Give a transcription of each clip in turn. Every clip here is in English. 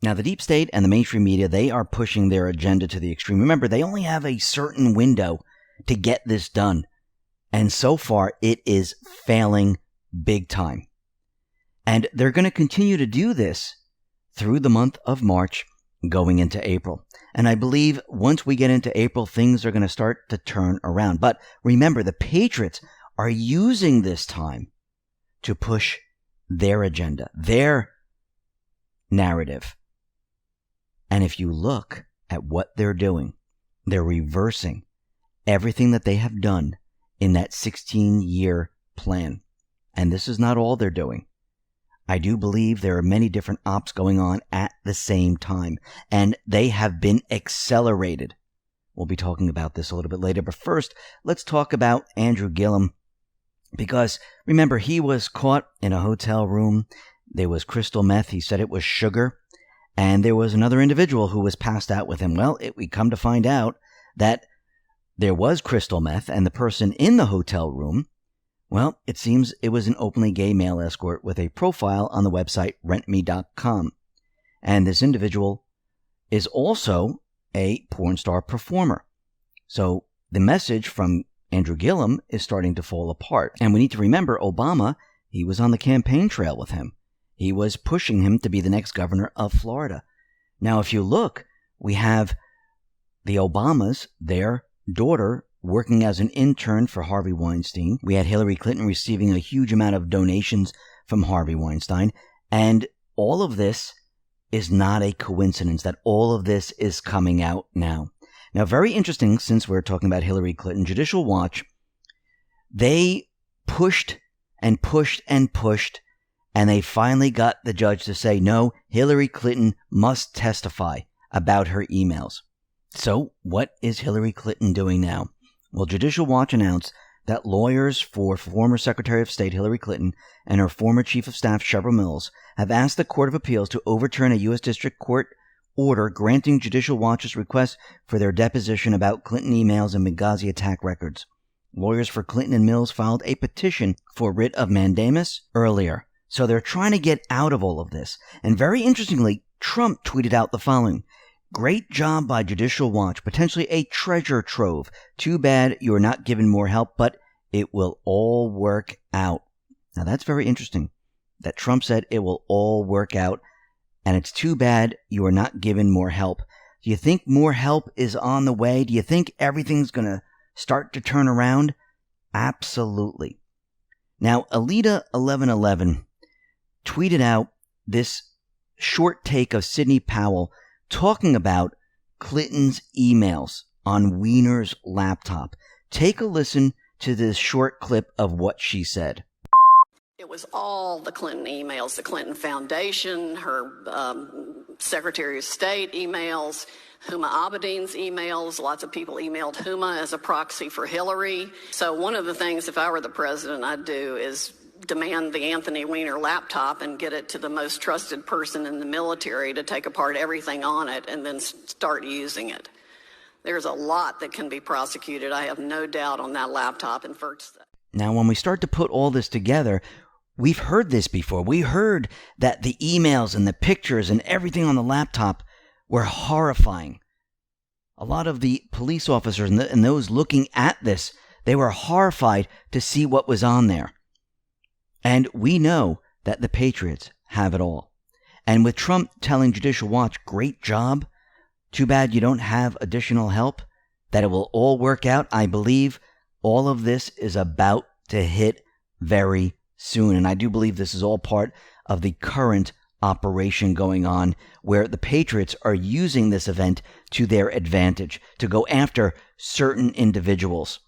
Now, the deep state and the mainstream media, they are pushing their agenda to the extreme. Remember, they only have a certain window to get this done. And so far, it is failing big time. And they're going to continue to do this through the month of March, going into April. And I believe once we get into April, things are going to start to turn around. But remember, the Patriots are using this time to push their agenda, their narrative. And if you look at what they're doing, they're reversing everything that they have done in that 16-year plan. And this is not all they're doing. I do believe there are many different ops going on at the same time, and they have been accelerated. We'll be talking about this a little bit later, but first, let's talk about Andrew Gillum, because remember, he was caught in a hotel room. There was crystal meth. He said it was sugar, and there was another individual who was passed out with him. Well, we come to find out that there was crystal meth, and the person in the hotel room, well, it seems it was an openly gay male escort with a profile on the website rentme.com. And this individual is also a porn star performer. So the message from Andrew Gillum is starting to fall apart. And we need to remember Obama, he was on the campaign trail with him. He was pushing him to be the next governor of Florida. Now, if you look, we have the Obamas, their daughter, working as an intern for Harvey Weinstein. We had Hillary Clinton receiving a huge amount of donations from Harvey Weinstein. And all of this is not a coincidence that all of this is coming out now. Now, very interesting, since we're talking about Hillary Clinton, Judicial Watch, they pushed and pushed and pushed, and they finally got the judge to say, no, Hillary Clinton must testify about her emails. So what is Hillary Clinton doing now? Well, Judicial Watch announced that lawyers for former Secretary of State Hillary Clinton and her former Chief of Staff Cheryl Mills have asked the Court of Appeals to overturn a U.S. District Court order granting Judicial Watch's request for their deposition about Clinton emails and Benghazi attack records. Lawyers for Clinton and Mills filed a petition for writ of mandamus earlier. So they're trying to get out of all of this. And very interestingly, Trump tweeted out the following: "Great job by Judicial Watch, potentially a treasure trove. Too bad you are not given more help, but it will all work out." Now that's very interesting that Trump said it will all work out, and it's too bad you are not given more help. Do you think more help is on the way? Do you think everything's going to start to turn around? Absolutely. Now, Alita1111 tweeted out this short take of Sidney Powell talking about Clinton's emails on Weiner's laptop. Take a listen to this short clip of what she said. It was all the Clinton emails, the Clinton Foundation, her Secretary of State emails, Huma Abedin's emails. Lots of people emailed Huma as a proxy for Hillary. So one of the things, if I were the president, I'd do is demand the Anthony Weiner laptop and get it to the most trusted person in the military to take apart everything on it and then start using it. There's a lot that can be prosecuted, I have no doubt, on that laptop. And first, now, when we start to put all this together, we've heard this before. We heard that the emails and the pictures and everything on the laptop were horrifying. A lot of the police officers and those looking at this, they were horrified to see what was on there. And we know that the Patriots have it all. And with Trump telling Judicial Watch, great job, too bad you don't have additional help, that it will all work out, I believe all of this is about to hit very soon. And I do believe this is all part of the current operation going on, where the Patriots are using this event to their advantage to go after certain individuals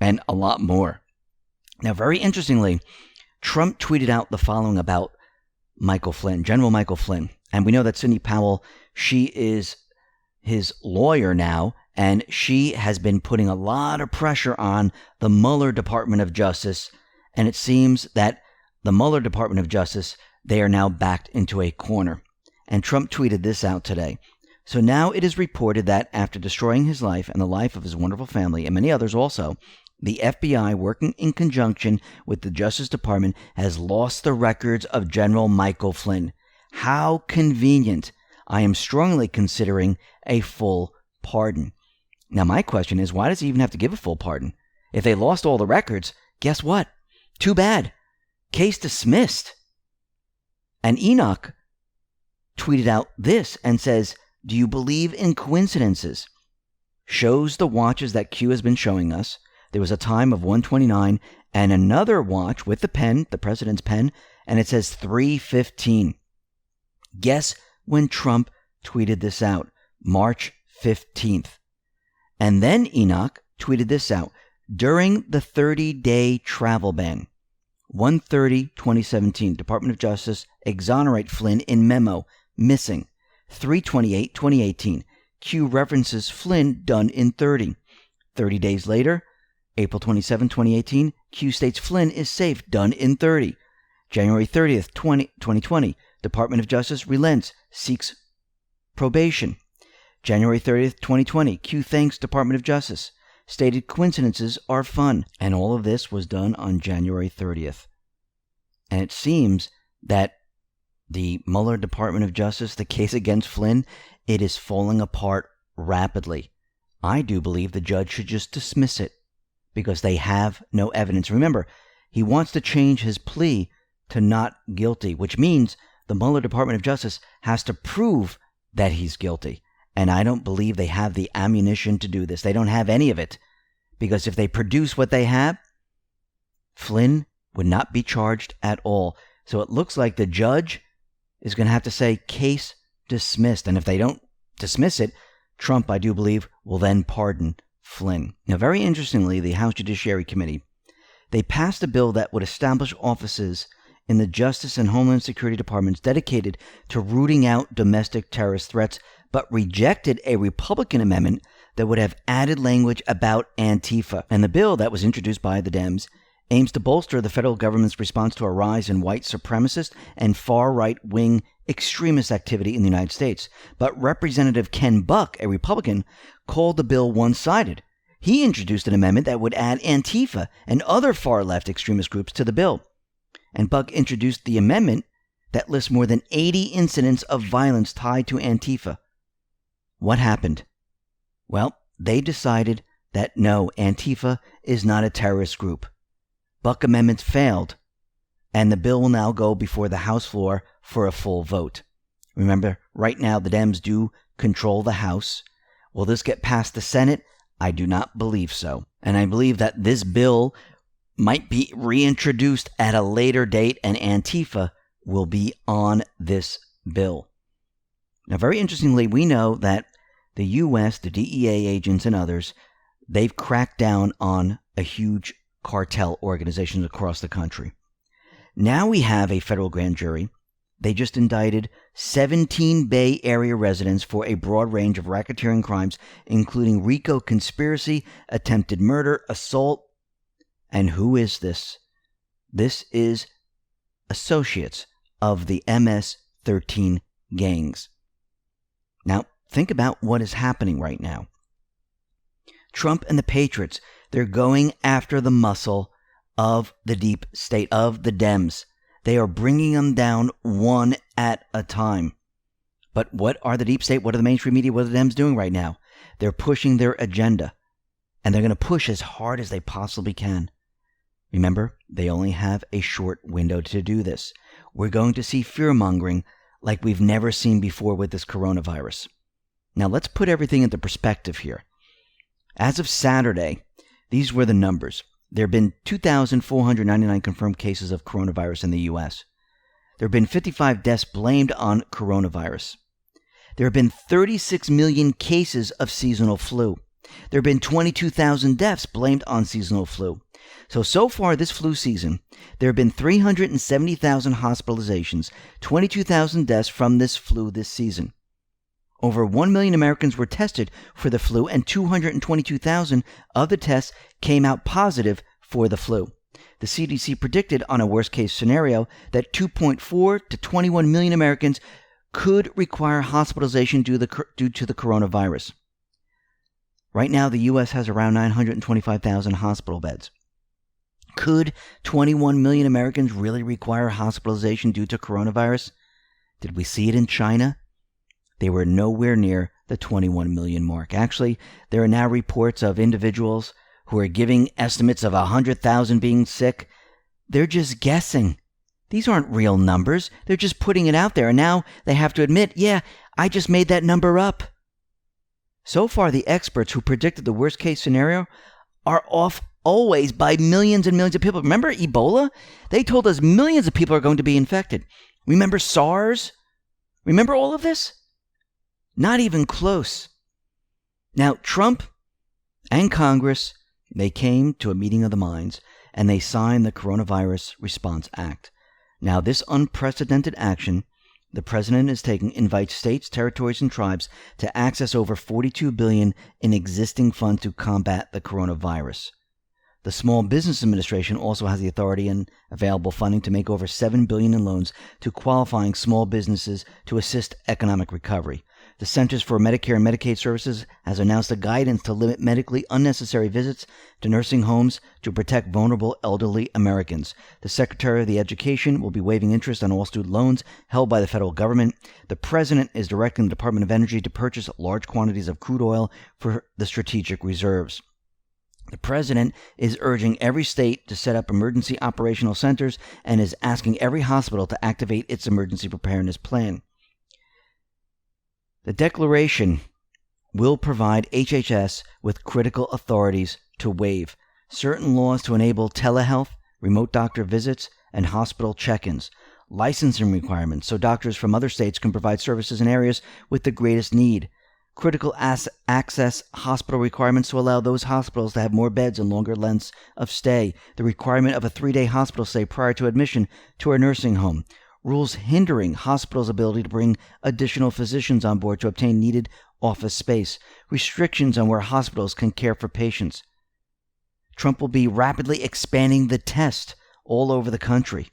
and a lot more. Now, very interestingly, Trump tweeted out the following about Michael Flynn, General Michael Flynn. And we know that Sidney Powell, she is his lawyer now, and she has been putting a lot of pressure on the Mueller Department of Justice. And it seems that the Mueller Department of Justice, they are now backed into a corner. And Trump tweeted this out today. So now it is reported that after destroying his life and the life of his wonderful family and many others also, the FBI, working in conjunction with the Justice Department, has lost the records of General Michael Flynn. How convenient. I am strongly considering a full pardon. Now, my question is, why does he even have to give a full pardon? If they lost all the records, guess what? Too bad. Case dismissed. And Enoch tweeted out this and says, do you believe in coincidences? Shows the watches that Q has been showing us. There was a time of 1:29 and another watch with the pen, the president's pen, and it says 3:15. Guess when Trump tweeted this out? March 15th. And then Enoch tweeted this out during the 30-day travel ban. 1/30/2017, Department of Justice exonerate Flynn in memo, missing. 3/28/2018, Q references Flynn done in 30. 30 days later, April 27, 2018, Q states Flynn is safe, done in 30. January 30th, 2020, Department of Justice relents, seeks probation. January 30th, 2020, Q thanks Department of Justice. Stated coincidences are fun. And all of this was done on January 30th. And it seems that the Mueller Department of Justice, the case against Flynn, it is falling apart rapidly. I do believe the judge should just dismiss it because they have no evidence. Remember, he wants to change his plea to not guilty, which means the Mueller Department of Justice has to prove that he's guilty. And I don't believe they have the ammunition to do this. They don't have any of it. Because if they produce what they have, Flynn would not be charged at all. So it looks like the judge is going to have to say case dismissed. And if they don't dismiss it, Trump, I do believe, will then pardon Flynn. Now, very interestingly, the House Judiciary Committee, they passed a bill that would establish offices in the Justice and Homeland Security Departments dedicated to rooting out domestic terrorist threats, but rejected a Republican amendment that would have added language about Antifa. And the bill that was introduced by the Dems aims to bolster the federal government's response to a rise in white supremacist and far-right-wing extremist activity in the United States. But Representative Ken Buck, a Republican, called the bill one-sided. He introduced an amendment that would add Antifa and other far-left extremist groups to the bill. And Buck introduced the amendment that lists more than 80 incidents of violence tied to Antifa. What happened? Well, they decided that no, Antifa is not a terrorist group. Buck amendments failed, and the bill will now go before the House floor for a full vote. Remember, right now the Dems do control the House. Will this get past the Senate? I do not believe so. And I believe that this bill might be reintroduced at a later date, and Antifa will be on this bill. Now, very interestingly, we know that the U.S., the DEA agents and others, they've cracked down on a huge cartel organizations across the country. Now we have a federal grand jury. They just indicted 17 Bay Area residents for a broad range of racketeering crimes, including RICO conspiracy, attempted murder, assault. And who is this? This is associates of the MS-13 gangs. Now, think about what is happening right now. Trump and the Patriots, they're going after the muscle of the deep state, of the Dems. They are bringing them down one at a time. But what are the deep state? What are the mainstream media? What are the Dems doing right now? They're pushing their agenda. And they're going to push as hard as they possibly can. Remember, they only have a short window to do this. We're going to see fear-mongering like we've never seen before with this coronavirus. Now, let's put everything into perspective here. As of Saturday, these were the numbers. There have been 2,499 confirmed cases of coronavirus in the U.S. There have been 55 deaths blamed on coronavirus. There have been 36 million cases of seasonal flu. There have been 22,000 deaths blamed on seasonal flu. So far this flu season, there have been 370,000 hospitalizations, 22,000 deaths from this flu this season. Over 1 million Americans were tested for the flu, and 222,000 of the tests came out positive for the flu. The CDC predicted on a worst-case scenario that 2.4 to 21 million Americans could require hospitalization due to the coronavirus. Right now, the U.S. has around 925,000 hospital beds. Could 21 million Americans really require hospitalization due to coronavirus? Did we see it in China? they were nowhere near the 21 million mark. Actually, there are now reports of individuals who are giving estimates of 100,000 being sick. They're just guessing. These aren't real numbers. They're just putting it out there. And now they have to admit, yeah, I just made that number up. So far, the experts who predicted the worst case scenario are off always by millions and millions of people. Remember Ebola? They told us millions of people are going to be infected. Remember SARS? Remember all of this? Not even close. Now, Trump and Congress, they came to a meeting of the minds and they signed the Coronavirus Response Act. Now, this unprecedented action the president is taking invites states, territories, and tribes to access over $42 billion in existing funds to combat the coronavirus. The Small Business Administration also has the authority and available funding to make over $7 billion in loans to qualifying small businesses to assist economic recovery. The Centers for Medicare and Medicaid Services has announced a guidance to limit medically unnecessary visits to nursing homes to protect vulnerable elderly Americans. The Secretary of Education will be waiving interest on all student loans held by the federal government. The President is directing the Department of Energy to purchase large quantities of crude oil for the strategic reserves. The President is urging every state to set up emergency operational centers and is asking every hospital to activate its emergency preparedness plan. The declaration will provide HHS with critical authorities to waive certain laws to enable telehealth, remote doctor visits, and hospital check-ins, licensing requirements so doctors from other states can provide services in areas with the greatest need, critical access hospital requirements to allow those hospitals to have more beds and longer lengths of stay, the requirement of a 3-day hospital stay prior to admission to a nursing home, rules hindering hospitals' ability to bring additional physicians on board to obtain needed office space, restrictions on where hospitals can care for patients. Trump will be rapidly expanding the test all over the country.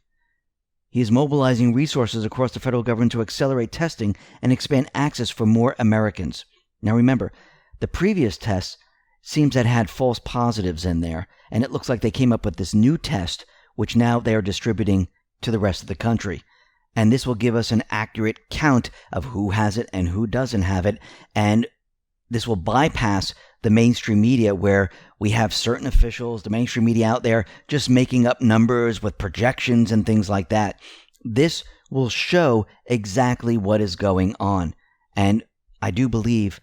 He is mobilizing resources across the federal government to accelerate testing and expand access for more Americans. Now remember, the previous test seems that had false positives in there, and it looks like they came up with this new test, which now they are distributing to the rest of the country. And this will give us an accurate count of who has it and who doesn't have it. And this will bypass the mainstream media where we have certain officials, the mainstream media out there, just making up numbers with projections and things like that. This will show exactly what is going on. And I do believe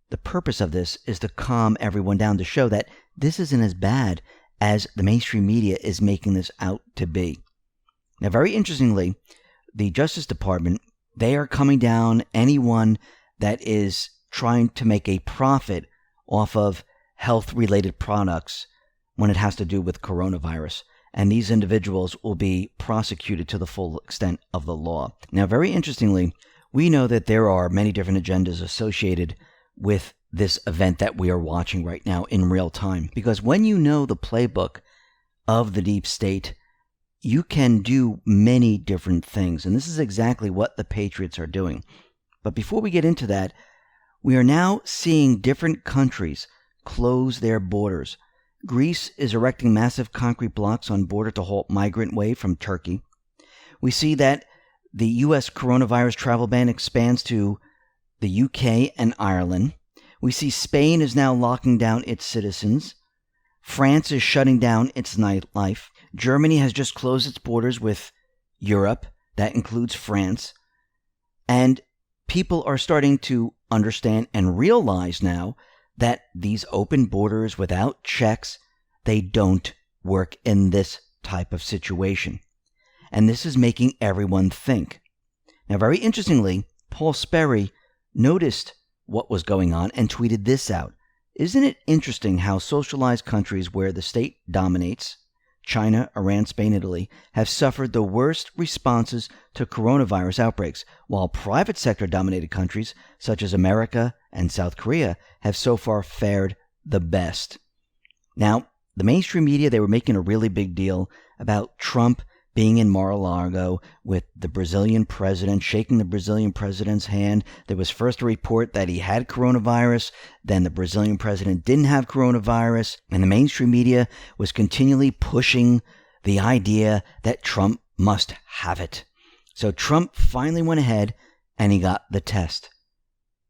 the purpose of this is to calm everyone down, to show that this isn't as bad as the mainstream media is making this out to be. Now, very interestingly, the Justice Department, they are coming down anyone that is trying to make a profit off of health-related products when it has to do with coronavirus. And these individuals will be prosecuted to the full extent of the law. Now, very interestingly, we know that there are many different agendas associated with this event that we are watching right now in real time. Because when you know the playbook of the deep state, you can do many different things. And this is exactly what the Patriots are doing. But before we get into that, we are now seeing different countries close their borders. Greece is erecting massive concrete blocks on border to halt migrant wave from Turkey. We see that the U.S. coronavirus travel ban expands to the UK and Ireland. We see Spain is now locking down its citizens. France is shutting down its nightlife. Germany has just closed its borders with Europe. That includes France. And people are starting to understand and realize now that these open borders without checks, they don't work in this type of situation. And this is making everyone think. Now, very interestingly, Paul Sperry noticed what was going on and tweeted this out. Isn't it interesting how socialized countries where the state dominates, China, Iran, Spain, Italy, have suffered the worst responses to coronavirus outbreaks, while private sector-dominated countries, such as America and South Korea, have so far fared the best. Now, the mainstream media, they were making a really big deal about Trump being in Mar-a-Lago with the Brazilian president, shaking the Brazilian president's hand. There was first a report that he had coronavirus, then the Brazilian president didn't have coronavirus, and the mainstream media was continually pushing the idea that Trump must have it. So Trump finally went ahead and he got the test.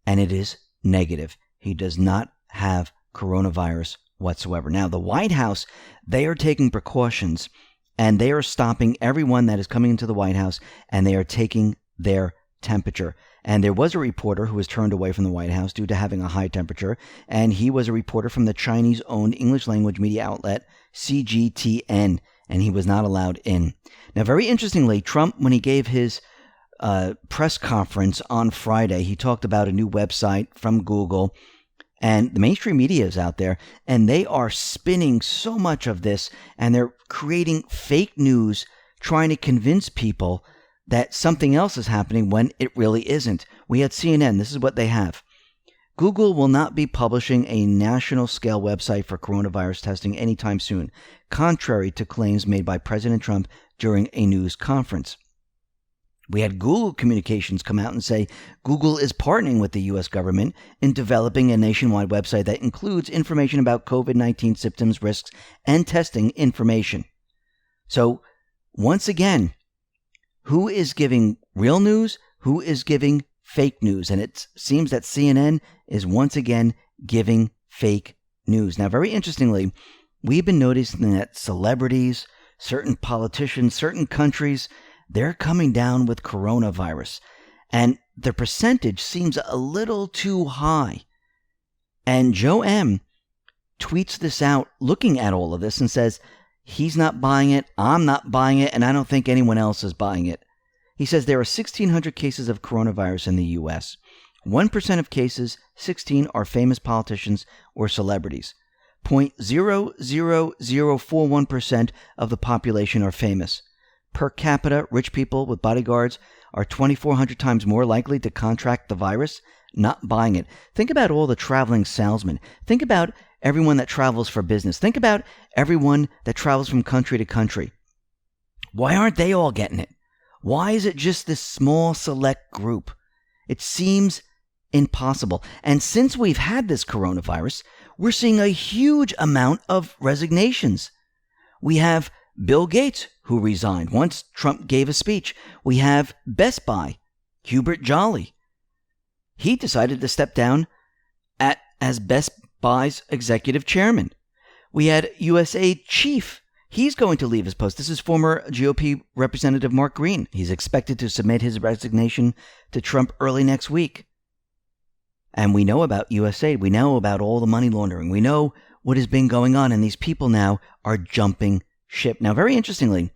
and it is negative. He does not have coronavirus whatsoever. Now, the White House, they are taking precautions, and they are stopping everyone that is coming into the White House, and they are taking their temperature. And there was a reporter who was turned away from the White House due to having a high temperature, and he was a reporter from the Chinese-owned English language media outlet CGTN, and he was not allowed in. Now, very interestingly, Trump, when he gave his press conference on Friday, he talked about a new website from Google, and the mainstream media is out there, and they are spinning so much of this, and they're creating fake news, trying to convince people that something else is happening when it really isn't. We had CNN. This is what they have. Google will not be publishing a national-scale website for coronavirus testing anytime soon, contrary to claims made by President Trump during a news conference. We had Google Communications come out and say Google is partnering with the U.S. government in developing a nationwide website that includes information about COVID-19 symptoms, risks, and testing information. So, once again, who is giving real news? Who is giving fake news? And it seems that CNN is once again giving fake news. Now, very interestingly, we've been noticing that celebrities, certain politicians, certain countries, they're coming down with coronavirus. And the percentage seems a little too high. And Joe M. tweets this out looking at all of this and says, he's not buying it, I'm not buying it, and I don't think anyone else is buying it. He says there are 1,600 cases of coronavirus in the U.S. 1% of cases, 16, are famous politicians or celebrities. 0.00041% of the population are famous. Per capita, rich people with bodyguards are 2,400 times more likely to contract the virus. Not buying it. Think about all the traveling salesmen. Think about everyone that travels for business. Think about everyone that travels from country to country. Why aren't they all getting it? Why is it just this small select group? It seems impossible. And since we've had this coronavirus, we're seeing a huge amount of resignations. We have Bill Gates, who resigned once Trump gave a speech. We have Best Buy, Hubert Jolly. He decided to step down as Best Buy's executive chairman. We had USAID chief. He's going to leave his post. This is former GOP Representative Mark Green. He's expected to submit his resignation to Trump early next week. And we know about USAID. We know about all the money laundering. We know what has been going on, and these people now are jumping ship. Now, very interestingly,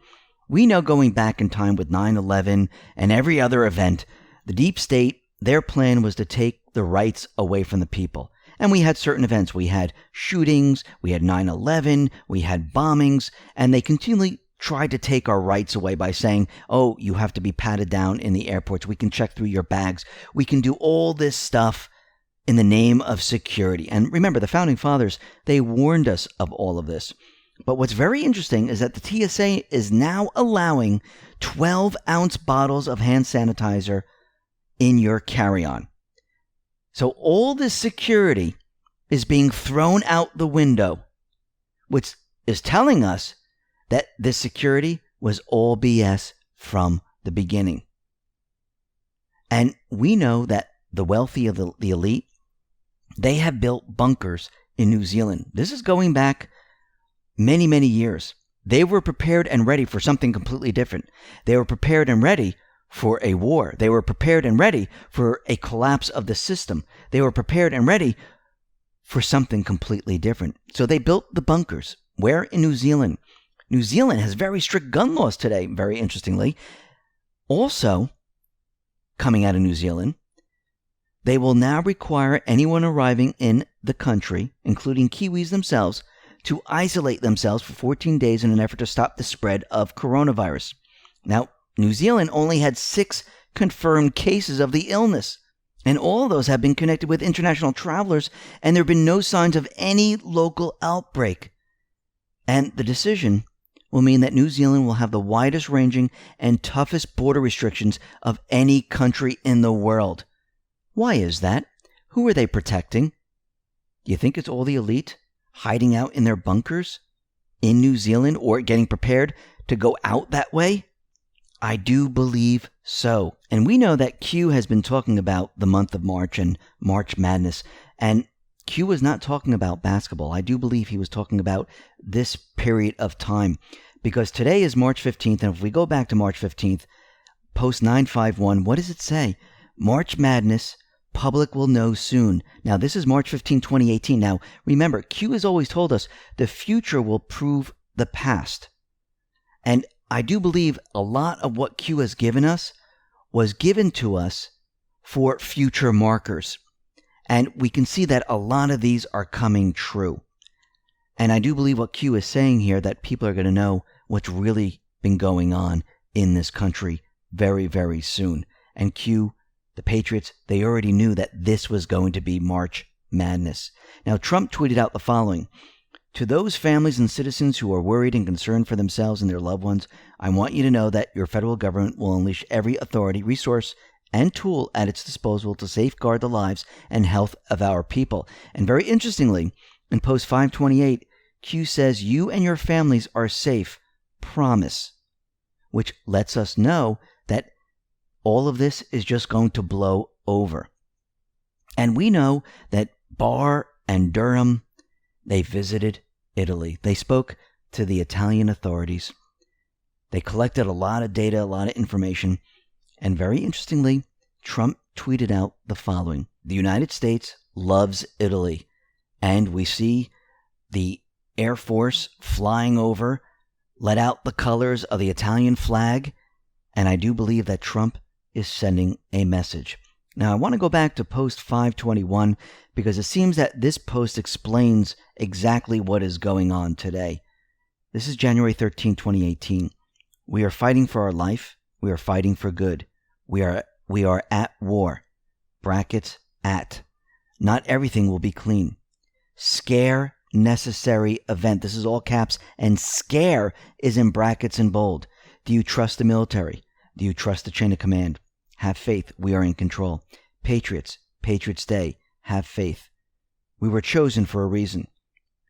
we know going back in time with 9/11 and every other event, the deep state, their plan was to take the rights away from the people. And we had certain events. We had shootings, we had 9/11, we had bombings, and they continually tried to take our rights away by saying, oh, you have to be patted down in the airports. We can check through your bags. We can do all this stuff in the name of security. And remember, the Founding Fathers, they warned us of all of this. But what's very interesting is that the TSA is now allowing 12-ounce bottles of hand sanitizer in your carry-on. So all this security is being thrown out the window, which is telling us that this security was all BS from the beginning. And we know that the wealthy of the elite, they have built bunkers in New Zealand. This is going back many, many years. They were prepared and ready for something completely different. They were prepared and ready for a war. They were prepared and ready for a collapse of the system. They were prepared and ready for something completely different. So they built the bunkers. Where? In New Zealand. New Zealand has very strict gun laws today, very interestingly. Also, coming out of New Zealand, they will now require anyone arriving in the country, including Kiwis themselves, to isolate themselves for 14 days in an effort to stop the spread of coronavirus. Now, New Zealand only had 6 confirmed cases of the illness, and all of those have been connected with international travelers, and there have been no signs of any local outbreak. And the decision will mean that New Zealand will have the widest ranging and toughest border restrictions of any country in the world. Why is that? Who are they protecting? Do you think it's all the elite hiding out in their bunkers in New Zealand or getting prepared to go out that way? I do believe so. And we know that Q has been talking about the month of March and March Madness. And Q was not talking about basketball. I do believe he was talking about this period of time. Because today is March 15th. And if we go back to March 15th, post 951, what does it say? March Madness, public will know soon. Now, this is March 15, 2018. Now, remember, Q has always told us the future will prove the past. And I do believe a lot of what Q has given us was given to us for future markers. And we can see that a lot of these are coming true. And I do believe what Q is saying here, that people are going to know what's really been going on in this country very, very soon. And Q, the Patriots, they already knew that this was going to be March Madness. Now, Trump tweeted out the following. To those families and citizens who are worried and concerned for themselves and their loved ones, I want you to know that your federal government will unleash every authority, resource, and tool at its disposal to safeguard the lives and health of our people. And very interestingly, in post 528, Q says you and your families are safe. Promise. Which lets us know that all of this is just going to blow over. And we know that Barr and Durham, they visited Italy. They spoke to the Italian authorities. They collected a lot of data, a lot of information. And very interestingly, Trump tweeted out the following. The United States loves Italy. And we see the Air Force flying over, let out the colors of the Italian flag. And I do believe that Trump is sending a message. Now, I want to go back to post 521 because it seems that this post explains exactly what is going on today. This is January 13, 2018. We are fighting for our life. We are fighting for good. We are at war. Brackets at. Not everything will be clean. Scare necessary event. This is all caps, and scare is in brackets and bold. Do you trust the military? Do you trust the chain of command? Have faith. We are in control. Patriots. Patriots Day. Have faith. We were chosen for a reason.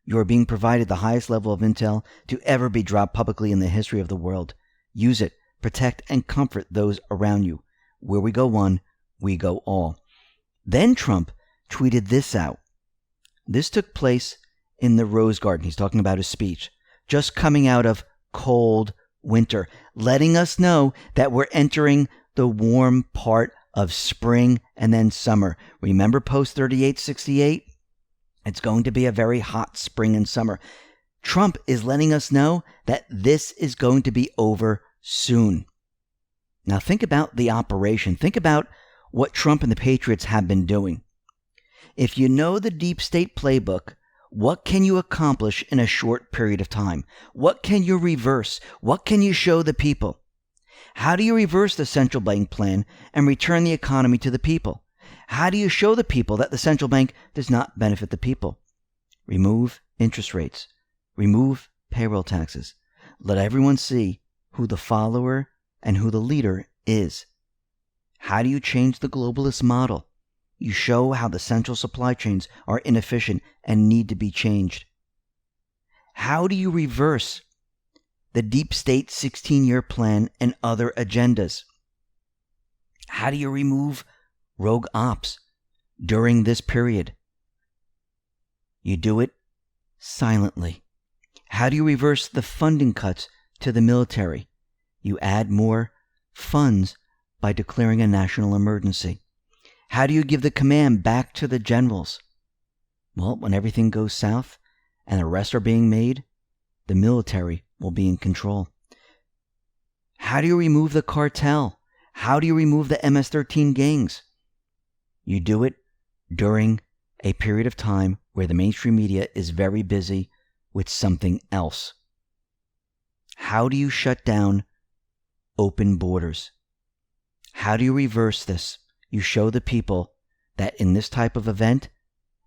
You are being provided the highest level of intel to ever be dropped publicly in the history of the world. Use it. Protect and comfort those around you. Where we go one, we go all. Then Trump tweeted this out. This took place in the Rose Garden. He's talking about his speech. Just coming out of cold winter, letting us know that we're entering the warm part of spring and then summer. Remember post 3868? It's going to be a very hot spring and summer. Trump is letting us know that this is going to be over soon. Now think about the operation. Think about what Trump and the Patriots have been doing. If you know the deep state playbook, what can you accomplish in a short period of time? What can you reverse? What can you show the people? How do you reverse the central bank plan and return the economy to the people? How do you show the people that the central bank does not benefit the people? Remove interest rates. Remove payroll taxes. Let everyone see who the follower and who the leader is. How do you change the globalist model? You show how the central supply chains are inefficient and need to be changed. How do you reverse the deep state 16-year plan and other agendas? How do you remove rogue ops during this period? You do it silently. How do you reverse the funding cuts to the military? You add more funds by declaring a national emergency. How do you give the command back to the generals? Well, when everything goes south and arrests are being made, the military will be in control. How do you remove the cartel? How do you remove the MS-13 gangs? You do it during a period of time where the mainstream media is very busy with something else. How do you shut down open borders? How do you reverse this? You show the people that in this type of event,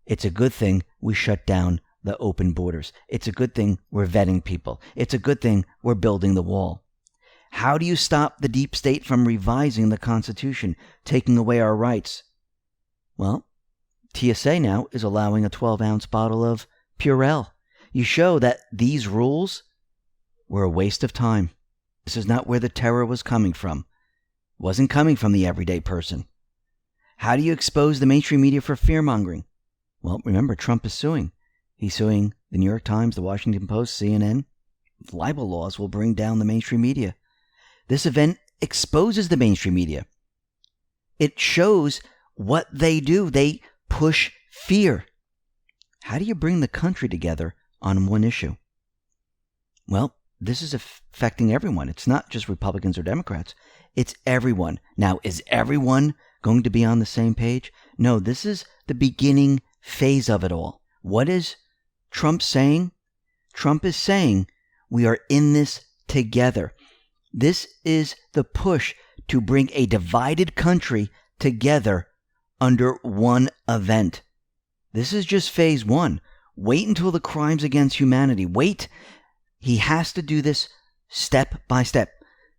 it's a good thing we shut down the open borders. It's a good thing we're vetting people. It's a good thing we're building the wall. How do you stop the deep state from revising the Constitution, taking away our rights? Well, TSA now is allowing a 12-ounce bottle of Purell. You show that these rules were a waste of time. This is not where the terror was coming from. It wasn't coming from the everyday person. How do you expose the mainstream media for fear-mongering? Well, remember, Trump is suing. He's suing the New York Times, the Washington Post, CNN. Libel laws will bring down the mainstream media. This event exposes the mainstream media. It shows what they do. They push fear. How do you bring the country together on one issue? Well, this is affecting everyone. It's not just Republicans or Democrats. It's everyone. Now, is everyone going to be on the same page? No, this is the beginning phase of it all. What is Trump saying? Trump is saying we are in this together. This is the push to bring a divided country together under one event. This is just phase one. Wait until the crimes against humanity. Wait. He has to do this step by step.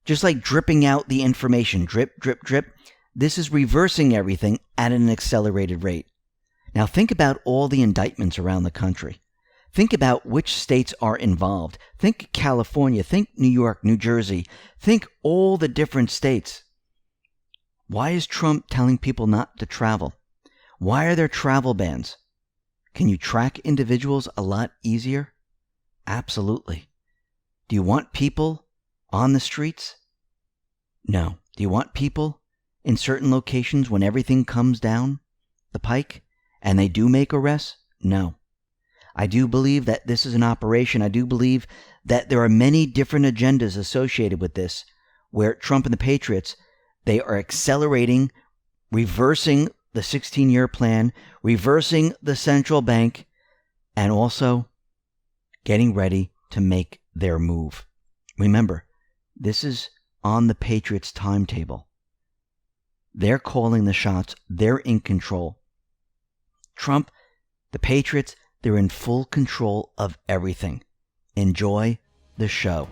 Just like dripping out the information. Drip, drip, drip. This is reversing everything at an accelerated rate. Now think about all the indictments around the country. Think about which states are involved. Think California. Think New York, New Jersey. Think all the different states. Why is Trump telling people not to travel? Why are there travel bans? Can you track individuals a lot easier? Absolutely. Do you want people on the streets? No. Do you want people in certain locations when everything comes down the pike and they do make arrests? No. I do believe that this is an operation. I do believe that there are many different agendas associated with this, where Trump and the Patriots, they are accelerating, reversing the 16-year plan, reversing the central bank, and also getting ready to make their move. Remember, this is on the Patriots' timetable. They're calling the shots. They're in control. Trump, the Patriots, they're in full control of everything. Enjoy the show.